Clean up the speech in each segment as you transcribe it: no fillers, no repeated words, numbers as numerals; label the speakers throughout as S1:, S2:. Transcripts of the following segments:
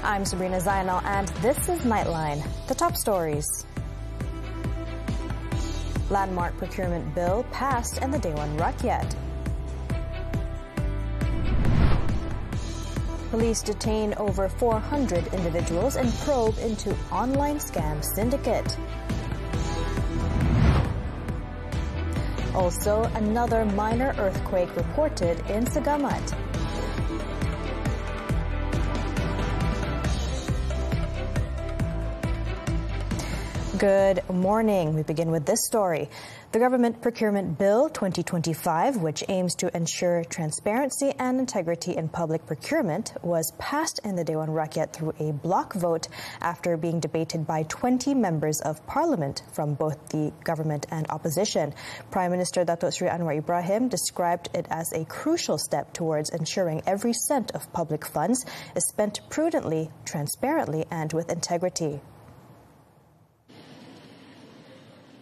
S1: I'm Sabrina Zainal, and this is Nightline. The top stories. Landmark procurement bill passed in the Dewan Rakyat. Police detain over 400 individuals and probe into online scam syndicate. Also, another minor earthquake reported in Sagamat. Good morning. We begin with this story. The Government Procurement Bill 2025, which aims to ensure transparency and integrity in public procurement, was passed in the Dewan Rakyat through a block vote after being debated by 20 members of parliament from both the government and opposition. Prime Minister Datuk Seri Anwar Ibrahim described it as a crucial step towards ensuring every cent of public funds is spent prudently, transparently, and with integrity.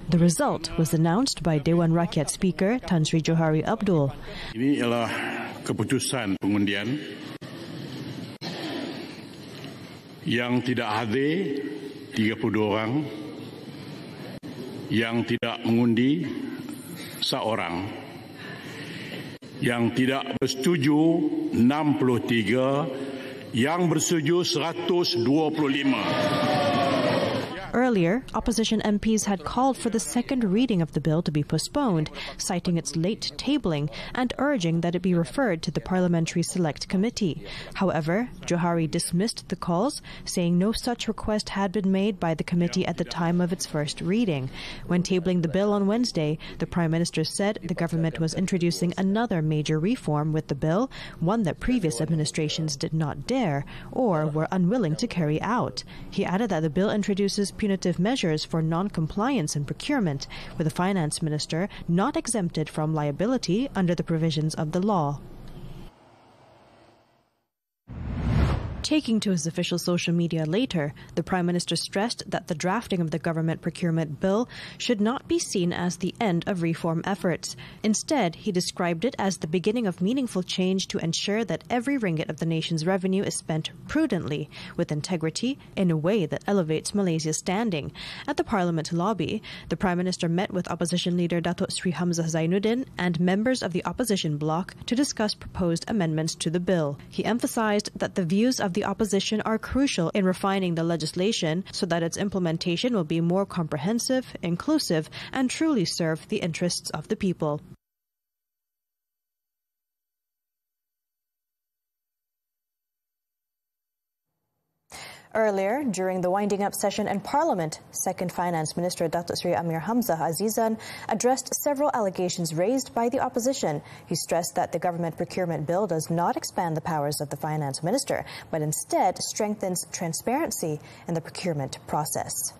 S1: The result was announced by Dewan Rakyat Speaker Tan Sri Johari Abdul.
S2: Ini ialah keputusan pengundian yang tidak hadir 32 orang, yang tidak mengundi seorang, yang tidak bersetuju 63, yang bersetuju 125.
S1: Earlier, opposition MPs had called for the second reading of the bill to be postponed, citing its late tabling and urging that it be referred to the Parliamentary Select Committee. However, Johari dismissed the calls, saying no such request had been made by the committee at the time of its first reading. When tabling the bill on Wednesday, the Prime Minister said the government was introducing another major reform with the bill, one that previous administrations did not dare or were unwilling to carry out. He added that the bill introduces punitive measures for non-compliance in procurement, with the finance minister not exempted from liability under the provisions of the law. Taking to his official social media later, the Prime Minister stressed that the drafting of the government procurement bill should not be seen as the end of reform efforts. Instead, he described it as the beginning of meaningful change to ensure that every ringgit of the nation's revenue is spent prudently, with integrity, in a way that elevates Malaysia's standing. At the Parliament lobby, the Prime Minister met with Opposition Leader Datuk Sri Hamzah Zainuddin and members of the opposition bloc to discuss proposed amendments to the bill. He emphasized that the views of the opposition are crucial in refining the legislation so that its implementation will be more comprehensive, inclusive, and truly serve the interests of the people. Earlier, during the winding-up session in Parliament, Second Finance Minister Datuk Seri Amir Hamzah Azizan addressed several allegations raised by the opposition. He stressed that the government procurement bill does not expand the powers of the Finance Minister, but instead strengthens transparency in the procurement process.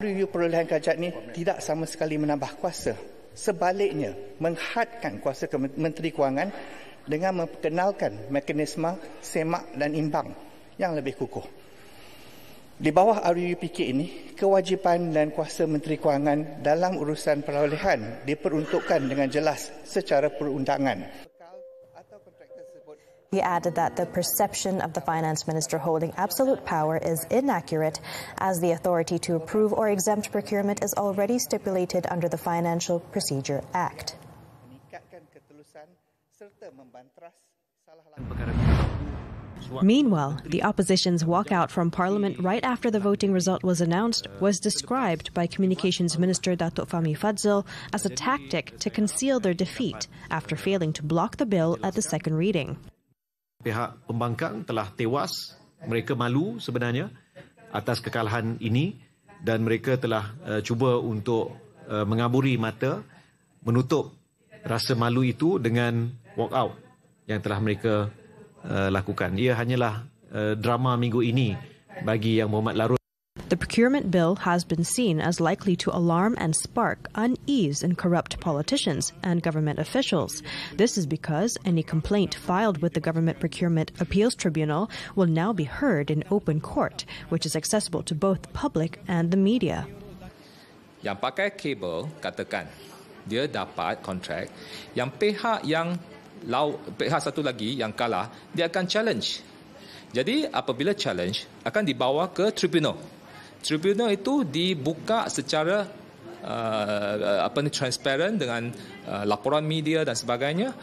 S3: Review perolehan kajat ini tidak sama sekali menambah kuasa. Sebaliknya, menghadkan kuasa Menteri Kewangan dengan memperkenalkan mekanisme semak dan imbang yang lebih kukuh. Di bawah RUPK ini, kewajipan dan kuasa Menteri Kewangan dalam urusan perolehan diperuntukkan dengan jelas secara perundangan.
S1: He added that the perception of the finance minister holding absolute power is inaccurate, as the authority to approve or exempt procurement is already stipulated under the Financial Procedure Act. Meanwhile, the opposition's walkout from Parliament right after the voting result was announced was described by Communications Minister Datuk Fahmi Fadzil as a tactic to conceal their defeat after failing to block the bill at the second reading.
S4: Pihak pembangkang telah tewas, mereka malu sebenarnya atas kekalahan ini dan mereka telah cuba untuk mengaburi mata, menutup rasa malu itu dengan walk out yang telah mereka lakukan. Ia hanyalah drama minggu ini bagi Yang Mohamad Larut.
S1: The procurement bill has been seen as likely to alarm and spark unease in corrupt politicians and government officials. This is because any complaint filed with the Government Procurement Appeals Tribunal will now be heard in open court, which is accessible to both the public and the media.
S5: Yang pakai kabel, katakan, dia dapat kontrak, yang pihak satu lagi yang kalah, dia akan challenge. Jadi apabila challenge akan dibawa ke tribunal. Tribunal itu dibuka secara transparent dengan laporan media dan sebagainya.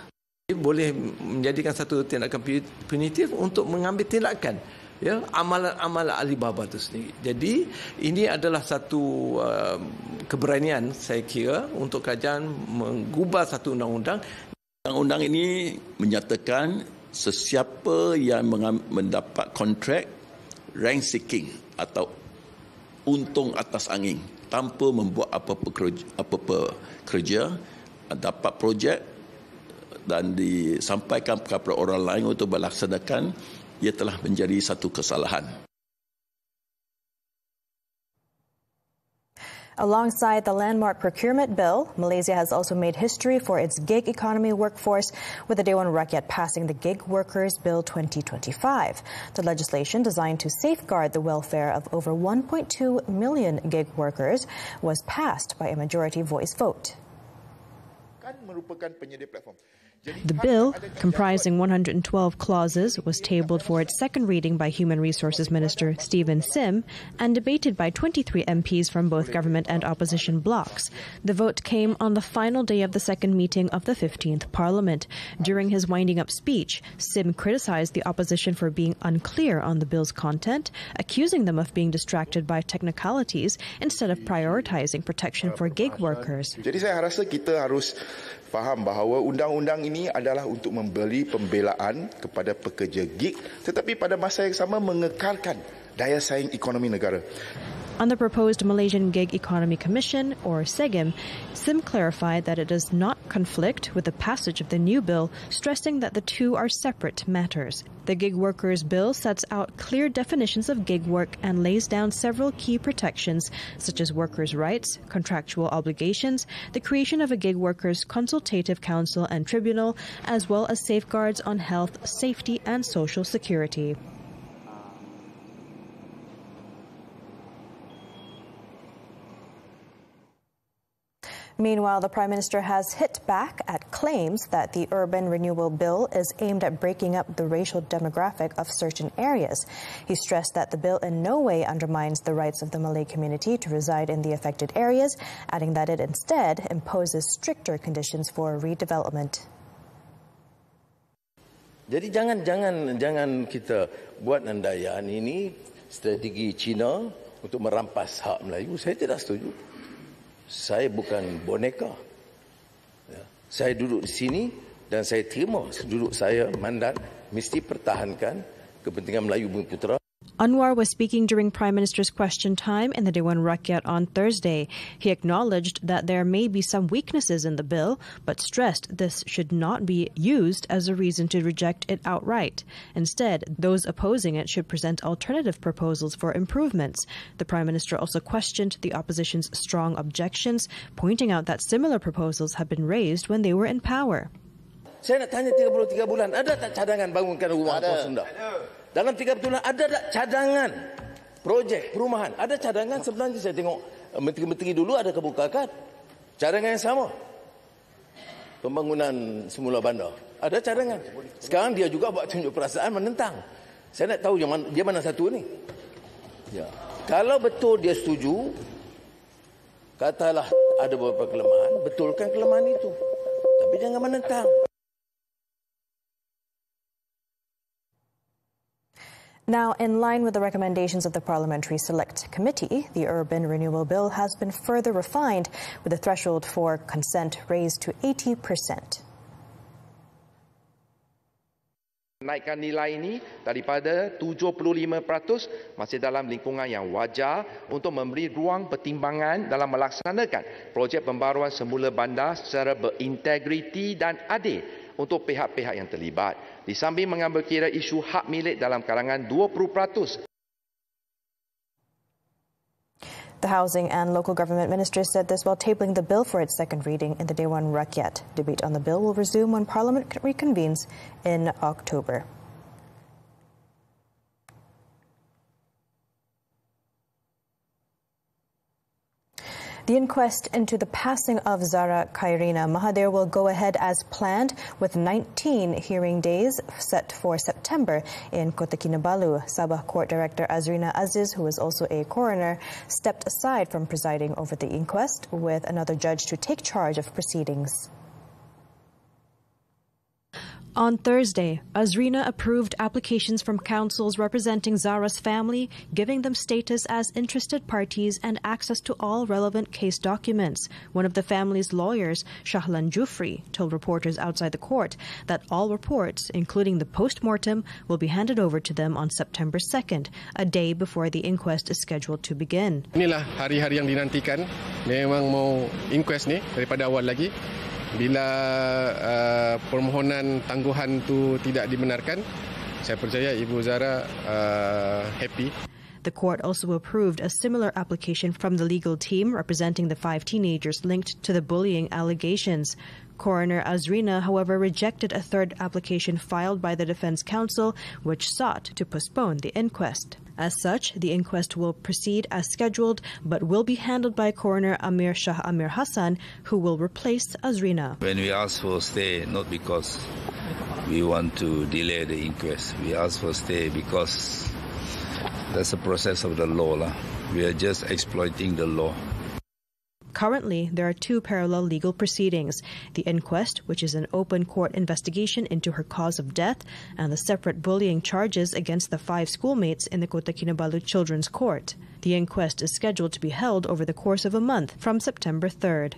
S6: Boleh menjadikan satu tindakan punitif untuk mengambil tindakan, ya, amalan-amalan Alibaba itu sendiri. Jadi ini adalah satu keberanian saya kira untuk kerajaan mengubah satu undang-undang.
S7: Undang-undang ini menyatakan sesiapa yang mendapat kontrak rank seeking atau untung atas angin tanpa membuat apa-apa kerja, dapat projek dan disampaikan kepada orang lain untuk melaksanakan, ia telah menjadi satu kesalahan.
S1: Alongside the landmark procurement bill, Malaysia has also made history for its gig economy workforce with the Dewan Rakyat passing the Gig Workers Bill 2025. The legislation designed to safeguard the welfare of over 1.2 million gig workers was passed by a majority voice vote. The bill, comprising 112 clauses, was tabled for its second reading by Human Resources Minister Stephen Sim and debated by 23 MPs from both government and opposition blocs. The vote came on the final day of the second meeting of the 15th Parliament. During his winding-up speech, Sim criticized the opposition for being unclear on the bill's content, accusing them of being distracted by technicalities instead of prioritizing protection for gig workers.
S8: Jadi saya rasa kita harus faham bahawa undang-undang ini adalah untuk memberi pembelaan kepada pekerja gig tetapi pada masa yang sama mengekalkan daya saing ekonomi negara.
S1: On the proposed Malaysian Gig Economy Commission, or SEGIM, Sim clarified that it does not conflict with the passage of the new bill, stressing that the two are separate matters. The Gig Workers Bill sets out clear definitions of gig work and lays down several key protections, such as workers' rights, contractual obligations, the creation of a gig workers' consultative council and tribunal, as well as safeguards on health, safety and social security. Meanwhile, the Prime Minister has hit back at claims that the Urban Renewal Bill is aimed at breaking up the racial demographic of certain areas. He stressed that the bill in no way undermines the rights of the Malay community to reside in the affected areas, adding that it instead imposes stricter conditions for redevelopment.
S6: Jadi jangan kita buat nandaian ini strategi China untuk merampas hak Melayu. Saya tidak setuju. Saya bukan boneka. Saya duduk di sini dan saya terima duduk saya mandat mesti pertahankan kepentingan Melayu Bumi Putera.
S1: Anwar was speaking during Prime Minister's question time in the Dewan Rakyat on Thursday. He acknowledged that there may be some weaknesses in the bill, but stressed this should not be used as a reason to reject it outright. Instead, those opposing it should present alternative proposals for improvements. The Prime Minister also questioned the opposition's strong objections, pointing out that similar proposals have been raised when they were in power.
S6: Saya nak tanya 33 bulan, ada tak cadangan bangunkan rumah pos rendah? Dalam 3 bulan ada tak cadangan projek perumahan? Ada cadangan sebenarnya. Saya tengok menteri-menteri dulu ada kebukakan cadangan yang sama. Pembangunan semula bandar ada cadangan. Sekarang dia juga buat tunjuk perasaan menentang. Saya nak tahu dia mana satu ni. Ya. Kalau betul dia setuju, katalah ada beberapa kelemahan, betulkan kelemahan itu. Tapi jangan menentang.
S1: Now, in line with the recommendations of the Parliamentary Select Committee, the Urban Renewal Bill has been further refined with the threshold for consent raised to 80%.
S8: Naikkan nilai ini daripada 75% masih dalam lingkungan yang wajar untuk memberi ruang pertimbangan dalam melaksanakan projek pembaruan semula bandar secara berintegriti dan adil untuk pihak-pihak yang terlibat, di samping mengambil kira isu hak milik dalam kalangan 20%.
S1: The Housing and Local Government Minister said this while tabling the bill for its second reading in the Dewan Rakyat. Debate on the bill will resume when Parliament reconvenes in October. The inquest into the passing of Zara Khairina Mahathir will go ahead as planned, with 19 hearing days set for September in Kota Kinabalu. Sabah Court Director Azrina Aziz, who is also a coroner, stepped aside from presiding over the inquest, with another judge to take charge of proceedings. On Thursday, Azrina approved applications from councils representing Zara's family, giving them status as interested parties and access to all relevant case documents. One of the family's lawyers, Shahlan Jufri, told reporters outside the court that all reports, including the post-mortem, will be handed over to them on September 2nd, a day before the inquest is scheduled to begin.
S9: Inilah hari-hari yang dinantikan. Memang mau inquest ni daripada awal lagi. Bila permohonan tangguhan tu tidak dibenarkan, saya percaya Ibu Zara happy.
S1: The court also approved a similar application from the legal team representing the 5 teenagers linked to the bullying allegations. Coroner Azrina, however, rejected a third application filed by the defense counsel, which sought to postpone the inquest. As such, the inquest will proceed as scheduled, but will be handled by Coroner Amir Shah Amir Hassan, who will replace Azrina.
S10: When we ask for stay, not because we want to delay the inquest, we ask for stay because that's the process of the law. We are just exploiting the law.
S1: Currently, there are 2 parallel legal proceedings: the inquest, which is an open court investigation into her cause of death, and the separate bullying charges against the 5 schoolmates in the Kota Kinabalu Children's Court. The inquest is scheduled to be held over the course of a month from September 3rd.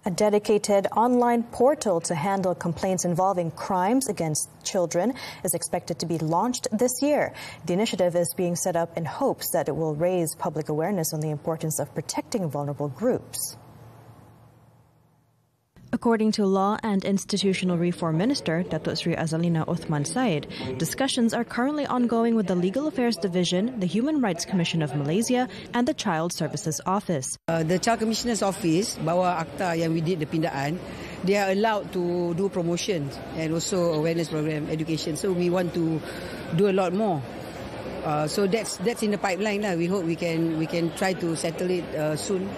S1: A dedicated online portal to handle complaints involving crimes against children is expected to be launched this year. The initiative is being set up in hopes that it will raise public awareness on the importance of protecting vulnerable groups. According to Law and Institutional Reform Minister Datuk Sri Azalina Othman Said, discussions are currently ongoing with the Legal Affairs Division, the Human Rights Commission of Malaysia, and the Child Services Office.
S11: The Child Commissioner's Office, bawa akta yang we did the pindaan, they are allowed to do promotion and also awareness program, education. So we want to do a lot more. So that's in the pipeline. We hope we can try to settle it soon.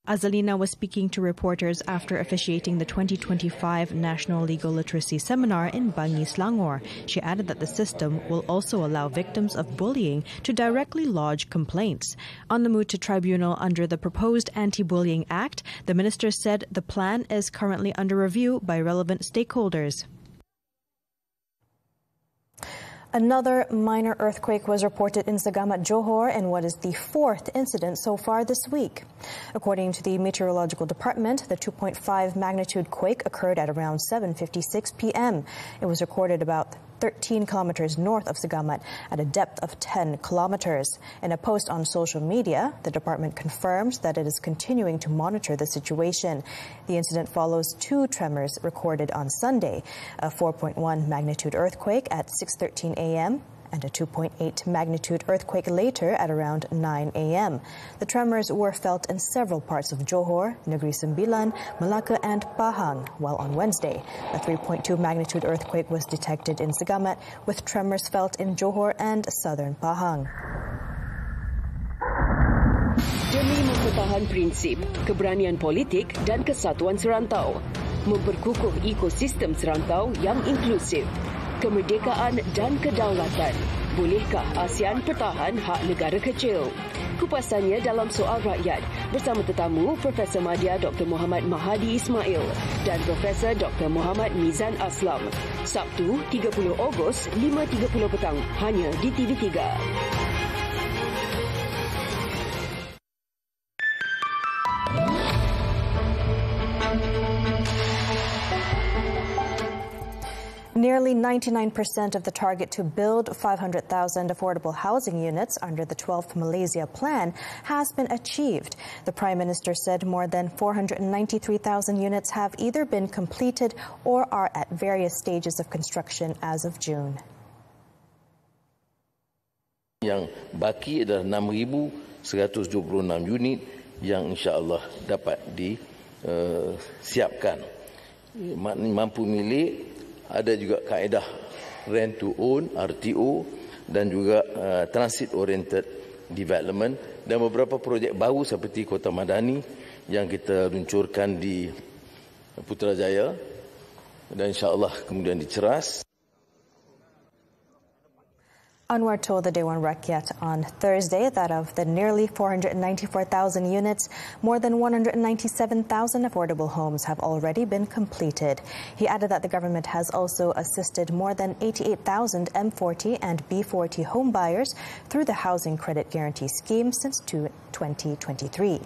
S1: Azalina was speaking to reporters after officiating the 2025 National Legal Literacy Seminar in Bangi, Selangor. She added that the system will also allow victims of bullying to directly lodge complaints. On the move to tribunal under the proposed Anti-Bullying Act, the minister said the plan is currently under review by relevant stakeholders. Another minor earthquake was reported in Segamat, Johor, in what is the 4th incident so far this week. According to the Meteorological Department, the 2.5 magnitude quake occurred at around 7:56 p.m. It was recorded about 13 kilometers north of Segamat at a depth of 10 kilometers. In a post on social media, the department confirms that it is continuing to monitor the situation. The incident follows 2 tremors recorded on Sunday, a 4.1 magnitude earthquake at 6:13 a.m. and a 2.8 magnitude earthquake later at around 9 a.m. The tremors were felt in several parts of Johor, Negeri Sembilan, Malacca and Pahang, while on Wednesday, a 3.2 magnitude earthquake was detected in Segamat, with tremors felt in Johor and southern Pahang.
S12: Demi mempertahan prinsip, keberanian politik dan kesatuan serantau, memperkukuh ekosistem serantau yang inklusif, kemerdekaan dan kedaulatan. Bolehkah ASEAN pertahan hak negara kecil? Kupasannya dalam Soal Rakyat bersama tetamu Profesor Madya Dr. Muhammad Mahadi Ismail dan Profesor Dr. Muhammad Mizan Aslam. Sabtu 30 Ogos 5.30 petang hanya di TV3.
S1: Nearly 99% of the target to build 500,000 affordable housing units under the 12th Malaysia Plan has been achieved. The Prime Minister said more than 493,000 units have either been completed or are at various stages of construction as of June.
S6: Yang baki adalah 6,126 unit yang insya-Allah dapat disiapkan. Mampu milik. Ada juga kaedah rent to own, RTO, dan juga transit oriented development dan beberapa projek baru seperti Kota Madani yang kita luncurkan di Putrajaya dan insya-Allah kemudian di Ceras.
S13: Anwar told the Dewan Rakyat on Thursday that of the nearly 494,000 units, more than 197,000 affordable homes have already been completed. He added that the government has also assisted more than 88,000 M40 and B40 home buyers through the Housing Credit Guarantee Scheme since 2023.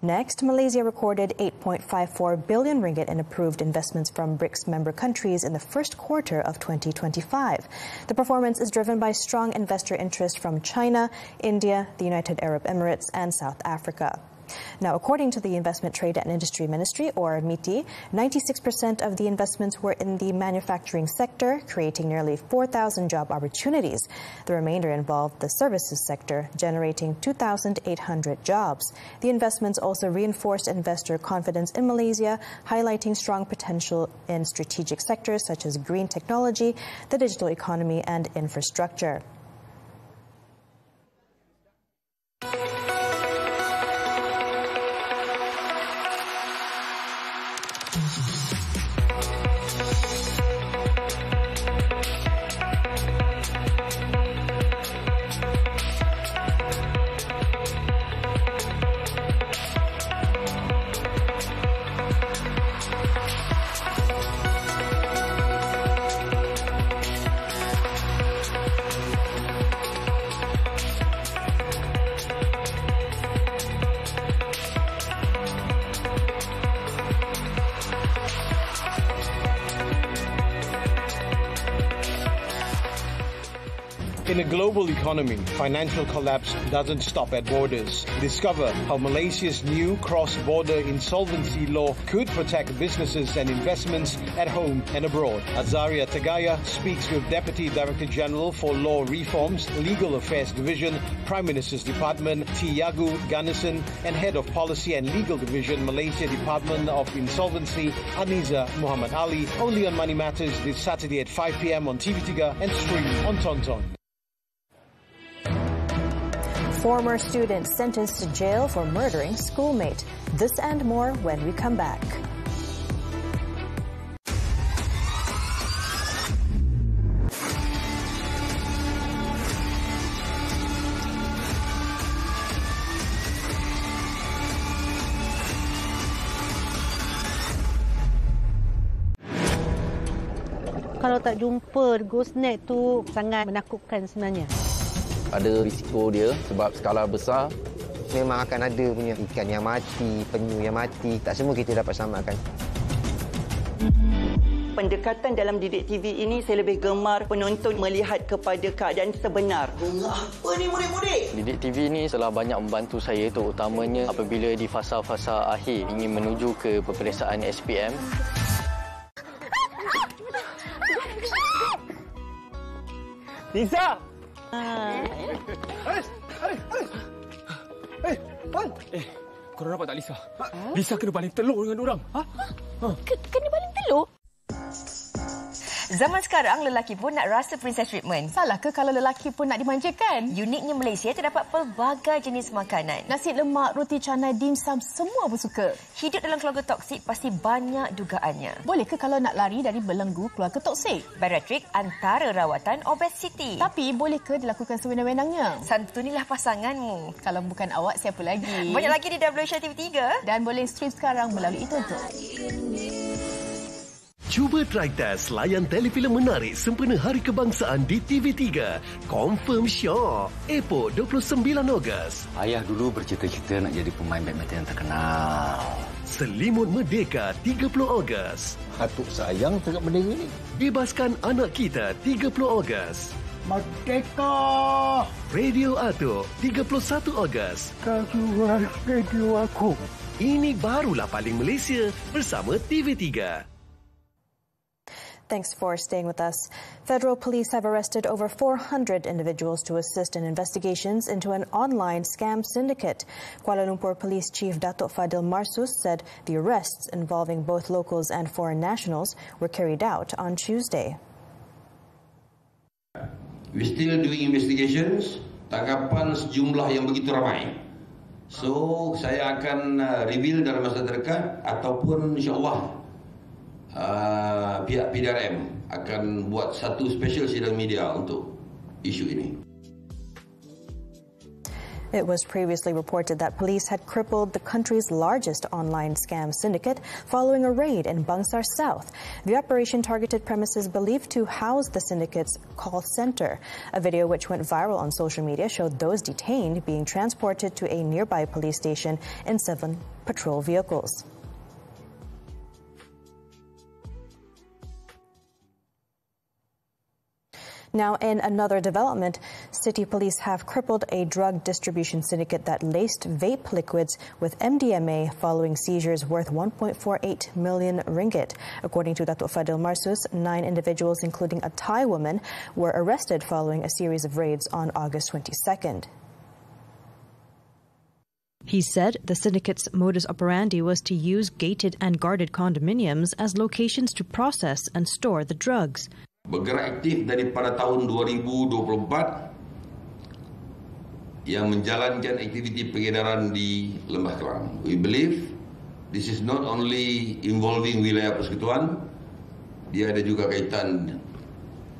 S13: Next, Malaysia recorded 8.54 billion ringgit in approved investments from BRICS member countries in the first quarter of 2025. The performance is driven by strong investor interest from China, India, the United Arab Emirates, and South Africa. Now, according to the Investment, Trade and Industry Ministry, or MITI, 96% of the investments were in the manufacturing sector, creating nearly 4,000 job opportunities. The remainder involved the services sector, generating 2,800 jobs. The investments also reinforced investor confidence in Malaysia, highlighting strong potential in strategic sectors such as green technology, the digital economy, and infrastructure.
S14: In a global economy, financial collapse doesn't stop at borders. Discover how Malaysia's new cross-border insolvency law could protect businesses and investments at home and abroad. Azaria Tagaya speaks with Deputy Director General for Law Reforms, Legal Affairs Division, Prime Minister's Department, Tiago Ganesan, and Head of Policy and Legal Division, Malaysia Department of Insolvency, Aniza Muhammad Ali, only on Money Matters this Saturday at 5 p.m. on TV3 and stream on Tonton.
S13: Former student sentenced to jail for murdering schoolmate. This and more when we come back.
S15: Kalau tak jumpa ghostnet tu sangat menakutkan sebenarnya.
S16: Ada risiko dia sebab skala besar. Memang akan ada punya ikan yang mati, penyu yang mati. Tak semua kita dapat selamatkan.
S17: Pendekatan dalam Didik TV ini saya lebih gemar penonton melihat kepada keadaan sebenar.
S18: Apa ni murid-murid?
S19: Didik TV ini telah banyak membantu saya terutamanya apabila di fasa-fasa akhir ingin menuju ke peperiksaan SPM.
S18: Lisa!
S20: Korang nampak tak Lisa? Lisa kena baling telur dengan orang.
S21: Kena baling telur? Zaman sekarang, lelaki pun nak rasa princess treatment.
S22: Salah ke kalau lelaki pun nak dimanjakan?
S21: Uniknya Malaysia terdapat pelbagai jenis makanan.
S22: Nasi lemak, roti canai, dimsum, semua pun suka.
S21: Hidup dalam keluarga toksik pasti banyak dugaannya.
S22: Boleh ke kalau nak lari dari belenggu keluarga toksik?
S21: Bariatrik antara rawatan obesiti.
S22: Tapi boleh ke dilakukan sewenang-wenangnya?
S21: Santunilah pasanganmu.
S22: Kalau bukan awak, siapa lagi?
S21: Banyak lagi di WSH TV3.
S22: Dan boleh stream sekarang melalui Tonton.
S23: Cuba try test layan telefilm menarik sempena Hari Kebangsaan di TV3. Confirm syok. Epok 29 Ogos.
S24: Ayah dulu bercita-cita nak jadi pemain badminton yang terkenal.
S23: Selimut Merdeka 30 Ogos.
S24: Atuk sayang tengok bendera ni.
S23: Bebaskan anak kita 30 Ogos.
S18: Merdeka!
S23: Radio Atuk 31 Ogos.
S18: Kajuan radio aku.
S23: Ini barulah paling Malaysia bersama TV3.
S13: Thanks for staying with us. Federal police have arrested over 400 individuals to assist in investigations into an online scam syndicate. Kuala Lumpur Police Chief Datuk Fadil Marsus said the arrests involving both locals and foreign nationals were carried out on Tuesday.
S2: We still doing investigations. Tanggapan sejumlah yang begitu ramai. So, saya akan reveal dalam masa terdekat ataupun insyaAllah pihak PDRM akan buat satu special sidang media untuk isu ini.
S13: It was previously reported that police had crippled the country's largest online scam syndicate following a raid in Bangsar South. The operation targeted premises believed to house the syndicate's call center. A video which went viral on social media showed those detained being transported to a nearby police station in 7 patrol vehicles. Now, in another development, city police have crippled a drug distribution syndicate that laced vape liquids with MDMA following seizures worth 1.48 million ringgit. According to Datuk Fadil Marsus, 9 individuals, including a Thai woman, were arrested following a series of raids on August 22nd.
S1: He said the syndicate's modus operandi was to use gated and guarded condominiums as locations to process and store the drugs.
S2: Bergerak aktif daripada tahun 2024 yang menjalankan aktiviti pengedaran di Lembah Kelang. We believe this is not only involving wilayah persekutuan, dia ada juga kaitan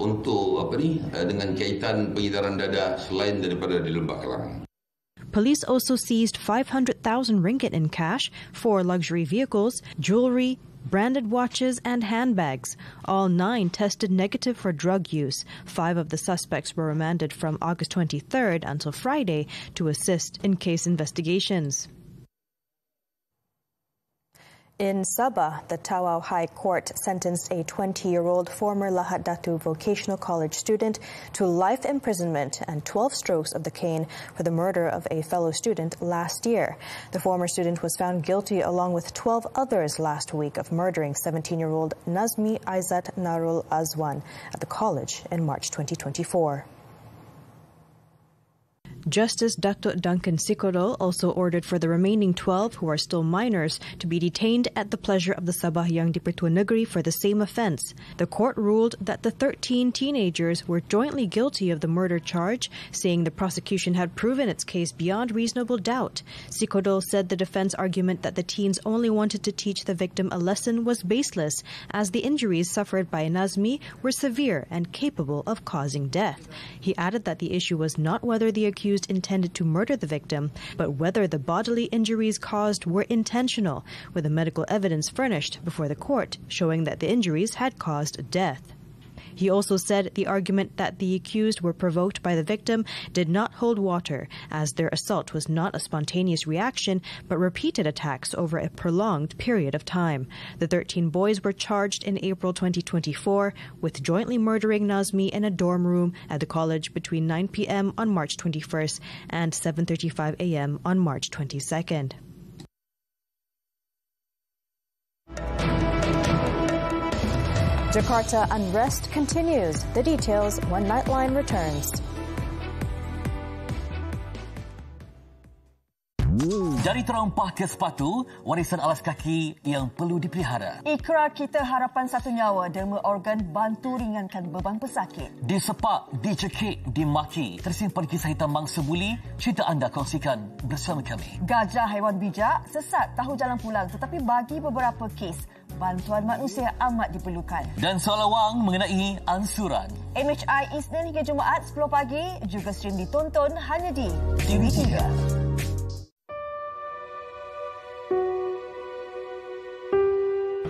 S2: untuk dengan kaitan pengedaran dadah selain daripada di Lembah Kelang.
S1: Police also seized 500,000 ringgit in cash, 4 luxury vehicles, jewelry, branded watches and handbags. All 9 tested negative for drug use. 5 of the suspects were remanded from August 23rd until Friday to assist in case investigations.
S13: In Sabah, the Tawau High Court sentenced a 20-year-old former Lahad Datu Vocational College student to life imprisonment and 12 strokes of the cane for the murder of a fellow student last year. The former student was found guilty along with 12 others last week of murdering 17-year-old Nazmi Aizat Narul Azwan at the college in March 2024.
S1: Justice Datuk Duncan Sikodol also ordered for the remaining 12 who are still minors to be detained at the pleasure of the Sabah Yang di-Pertua Negeri for the same offence. The court ruled that the 13 teenagers were jointly guilty of the murder charge, saying the prosecution had proven its case beyond reasonable doubt. Sikodol said the defence argument that the teens only wanted to teach the victim a lesson was baseless, as the injuries suffered by Nazmi were severe and capable of causing death. He added that the issue was not whether the accused intended to murder the victim, but whether the bodily injuries caused were intentional, with the medical evidence furnished before the court showing that the injuries had caused death. He also said the argument that the accused were provoked by the victim did not hold water, as their assault was not a spontaneous reaction, but repeated attacks over a prolonged period of time. The 13 boys were charged in April 2024 with jointly murdering Nazmi in a dorm room at the college between 9 p.m. on March 21st and 7:35 a.m. on March 22nd.
S13: Jakarta unrest continues. The details when Nightline returns.
S3: Dari terompah ke sepatu, warisan alas kaki yang perlu dipelihara.
S21: Ikrar kita harapan satu nyawa, derma organ bantu ringankan beban pesakit.
S3: Disepak, dicekik, dimaki. Tersimpan kisah hitam mangsa buli, cerita anda kongsikan bersama kami.
S21: Gajah haiwan bijak, sesat tahu jalan pulang, tetapi bagi beberapa kes, bantuan manusia amat diperlukan.
S3: Dan soal awang mengenai ansuran.
S21: MHI Isnin hingga Jumaat 10 pagi, juga stream ditonton hanya di TV3.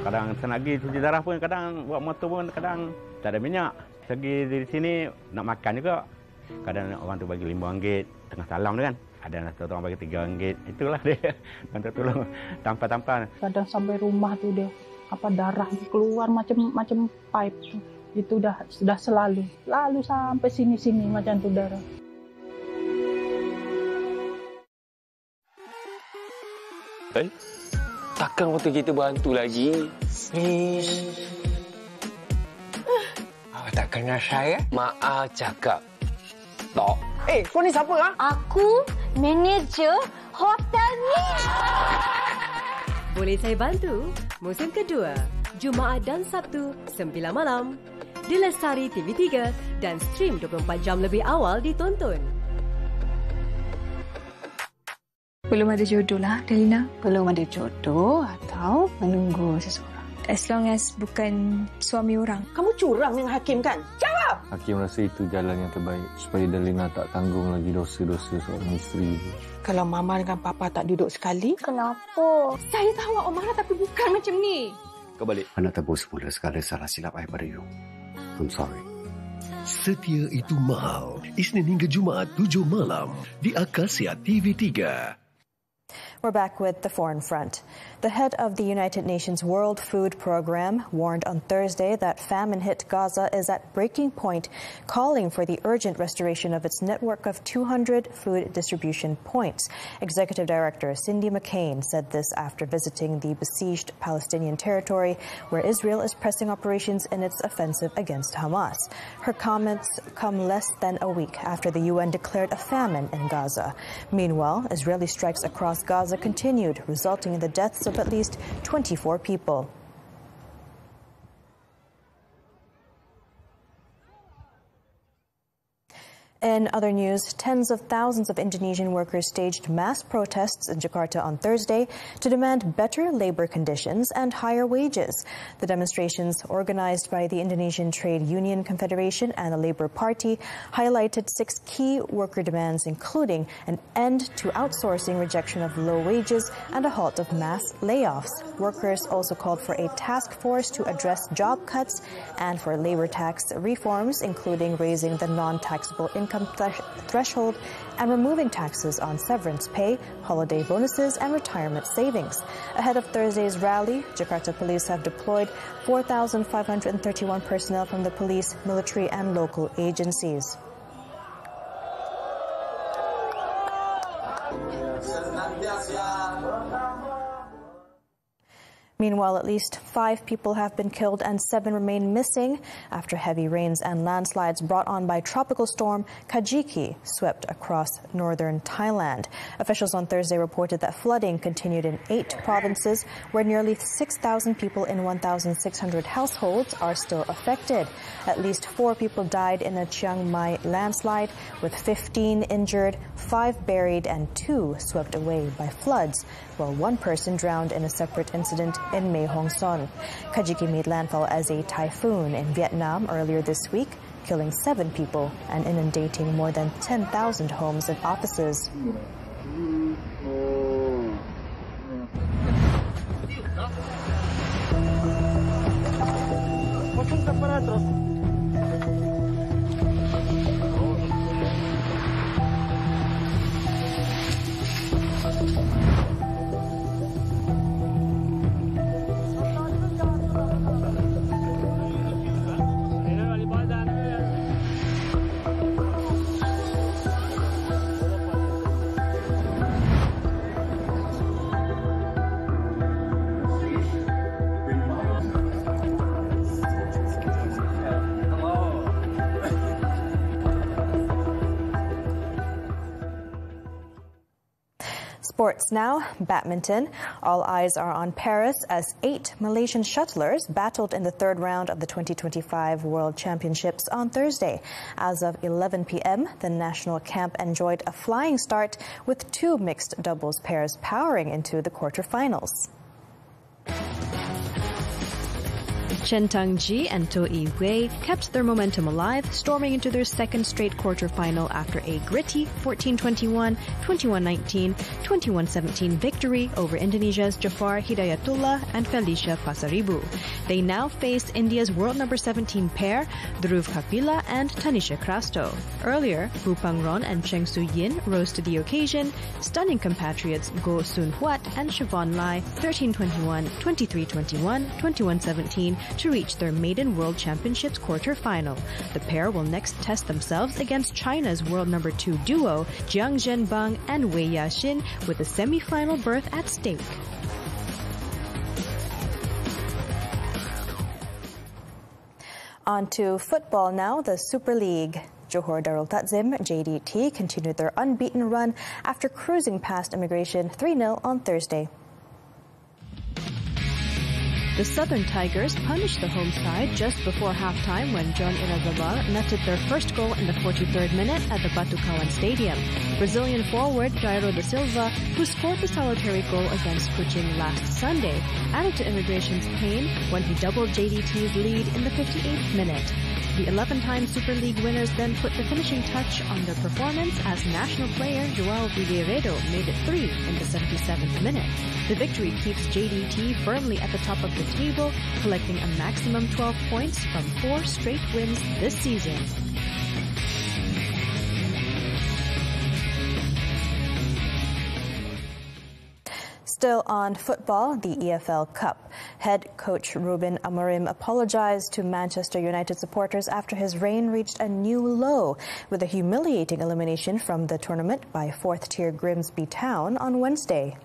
S4: Kadang senagi cuci darah pun, kadang buat motor pun, kadang tak ada minyak. Segi dari sini nak makan juga. Kadang orang tu bagi RM5 tengah salam tu kan. Ada orang bagi RM3. Itulah dia. Bantu tolong tanpa-tanpa.
S5: Kadang sampai rumah tu dia darah keluar macam pipe tu. Itu sudah selalu sampai sini macam tu darah.
S19: Takkan waktu kita bantu lagi? Please. Awak tak kenal saya? Maaf cakap. Tak.
S5: Kau ni siapa?
S25: Aku manager hotel ni.
S26: Boleh saya bantu? Musim kedua, Jumaat dan Sabtu, 9 malam. Di Lestari TV3
S7: dan stream 24 jam lebih awal ditonton.
S8: Belum ada jodoh lah, Delina. Belum ada jodoh atau menunggu seseorang. As long as bukan suami orang.
S9: Kamu curang dengan Hakim kan? Jawab!
S10: Hakim rasa itu jalan yang terbaik supaya Delina tak tanggung lagi dosa-dosa seorang isteri.
S9: Kalau Mama dengan Papa tak duduk sekali.
S25: Kenapa?
S9: Saya tahu awak marah tapi bukan macam ni.
S10: Kau balik.
S24: Nak tebus semula segala salah silap I pada you. I'm sorry.
S23: Setia itu mahal. Isnin hingga Jumaat 7 malam di Akasia TV3.
S13: We're back with the foreign front. The head of the United Nations World Food Programme warned on Thursday that famine-hit Gaza is at breaking point, calling for the urgent restoration of its network of 200 food distribution points. Executive Director Cindy McCain said this after visiting the besieged Palestinian territory, where Israel is pressing operations in its offensive against Hamas. Her comments come less than a week after the UN declared a famine in Gaza. Meanwhile, Israeli strikes across Gaza continued, resulting in the deaths of at least 24 people. In other news, tens of thousands of Indonesian workers staged mass protests in Jakarta on Thursday to demand better labor conditions and higher wages. The demonstrations, organized by the Indonesian Trade Union Confederation and the Labour Party, highlighted 6 key worker demands, including an end to outsourcing, rejection of low wages, and a halt of mass layoffs. Workers also called for a task force to address job cuts and for labor tax reforms, including raising the non-taxable income threshold and removing taxes on severance pay, holiday bonuses and retirement savings. Ahead of Thursday's rally, Jakarta police have deployed 4,531 personnel from the police, military and local agencies. Meanwhile, at least 5 people have been killed and 7 remain missing after heavy rains and landslides brought on by tropical storm Kajiki swept across northern Thailand. Officials on Thursday reported that flooding continued in 8 provinces, where nearly 6,000 people in 1,600 households are still affected. At least 4 people died in a Chiang Mai landslide, with 15 injured, 5 buried and 2 swept away by floods, while 1 person drowned in a separate incident in Mae Hong Son. Kajiki made landfall as a typhoon in Vietnam earlier this week, killing 7 people and inundating more than 10,000 homes and offices. Sports now, badminton. All eyes are on Paris as 8 Malaysian shuttlers battled in the 3rd round of the 2025 World Championships on Thursday. As of 11 p.m., the national camp enjoyed a flying start with 2 mixed doubles pairs powering into the quarterfinals.
S1: Chen Tangji and To Yi-wei kept their momentum alive, storming into their 2nd straight quarterfinal after a gritty 14-21, 21-19, 21-17 victory over Indonesia's Jafar Hidayatullah and Felicia Pasaribu. They now face India's world number 17 pair, Dhruv Kapila and Tanisha Krasto. Earlier, Wu Pangron and Cheng Su-yin rose to the occasion, stunning compatriots Goh Sun-huat and Siobhan Lai 13-21, 23-21, 21-17 to reach their maiden World Championships quarter-final. The pair will next test themselves against China's world number 2 duo, Jiang Zhenbang and Wei Yaxin, with a semi-final berth at stake.
S13: On to football now, the Super League. Johor Darul Takzim JDT continued their unbeaten run after cruising past Immigration 3-0 on Thursday.
S1: The Southern Tigers punished the home side just before halftime when John Irazabal netted their first goal in the 43rd minute at the Batukawan Stadium. Brazilian forward Jairo da Silva, who scored the solitary goal against Kuching last Sunday, added to Immigration's pain when he doubled JDT's lead in the 58th minute. The 11-time Super League winners then put the finishing touch on their performance as national player Joao Figueiredo made it 3 in the 77th minute. The victory keeps JDT firmly at the top of the table, collecting a maximum 12 points from 4 straight wins this season.
S13: Still on football, the EFL Cup. Head coach Ruben Amorim apologized to Manchester United supporters after his reign reached a new low with a humiliating elimination from the tournament by fourth-tier Grimsby Town on Wednesday.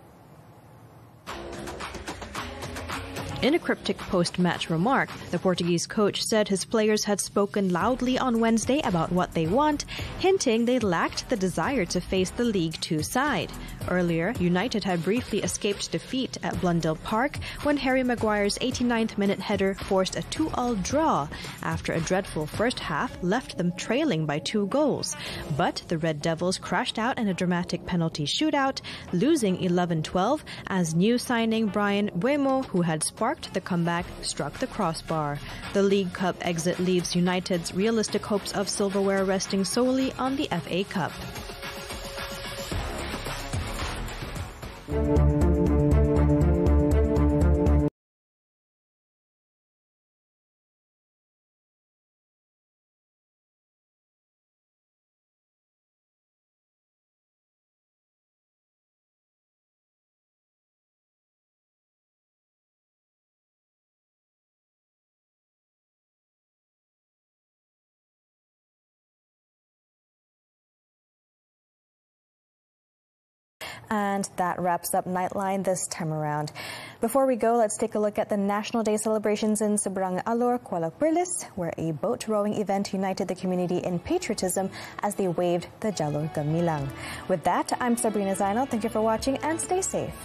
S1: In a cryptic post-match remark, the Portuguese coach said his players had spoken loudly on Wednesday about what they want, hinting they lacked the desire to face the League Two side. Earlier, United had briefly escaped defeat at Blundell Park when Harry Maguire's 89th-minute header forced a 2-2 draw after a dreadful first half left them trailing by 2 goals. But the Red Devils crashed out in a dramatic penalty shootout, losing 11-12 as new signing Brian Buemo, who had sparked the comeback, struck the crossbar. The League Cup exit leaves United's realistic hopes of silverware resting solely on the FA Cup.
S13: And that wraps up Nightline this time around. Before we go, let's take a look at the National Day celebrations in Seberang Alor, Kuala Perlis, where a boat rowing event united the community in patriotism as they waved the Jalur Gemilang. With that, I'm Sabrina Zainal. Thank you for watching and stay safe.